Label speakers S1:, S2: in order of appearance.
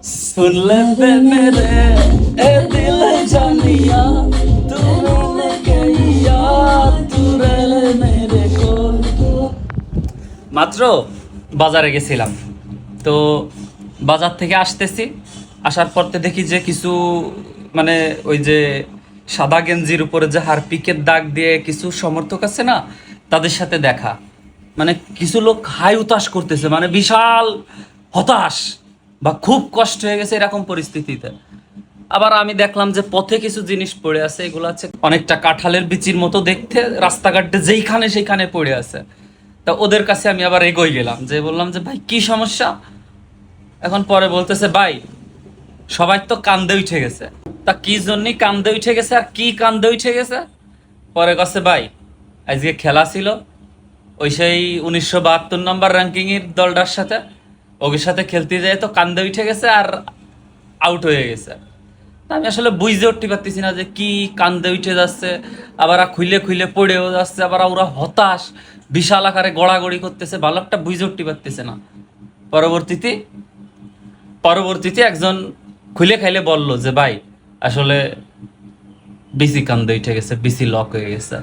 S1: सुन ले मेरे ए दिल जानिया तू मिल गईया तू रह मेरे को। মাত্র বাজারে গেছিলাম, তো বাজার থেকে আসতেছি, আসার পরতে দেখি যে কিছু মানে ওই যে সাদা গেঞ্জির উপরে যে হারপিকের দাগ দিয়ে কিছু সমর্থক আছে না, তাদের সাথে দেখা। মানে কিছু লোক হাই উতাস করতেছে, মানে বিশাল হতাশ বা খুব কষ্ট হয়ে গেছে এরকম পরিস্থিতিতে। আবার আমি দেখলাম যে পথে কিছু জিনিস পড়ে আছে, এগুলো হচ্ছে অনেকটা কাঁঠালের বিচির মতো দেখতে, রাস্তাঘাটে যেইখানে সেইখানে পড়ে আছে। তা ওদের কাছে আমি আবার এগোই গেলাম, যে বললাম যে ভাই কি সমস্যা। এখন পরে বলতেছে ভাই সবাই তো কান্দে উঠে গেছে। তা কি জন্যই কান্দে উঠে গেছে আর কি কান্দে উঠে গেছে? পরে কাছে ভাই আজকে খেলা ছিল ওই সেই 1972 নম্বর র্যাঙ্কিং এর দলটার সাথে, ওদের সাথে খেলতে যায় তো কান্দে উঠে গেছে আর আউট হয়ে গেছে। তা আমি আসলে বুঝতে উঠতে পারতেছি না যে কি কান্দে উঠে যাচ্ছে, আবার খুইলে খুইলে পড়েও যাচ্ছে, আবার ওরা হতাশ বিশাল আকারে গড়াগড়ি করতেছে, ভালো একটা বুঝে উঠতে পারতেছে না। পরবর্তীতে পরবর্তীতে একজন খুলে খাইলে বলল যে ভাই আসলে বিসি কান্দে উঠে গেছে, বিসি লক হয়ে গেছে।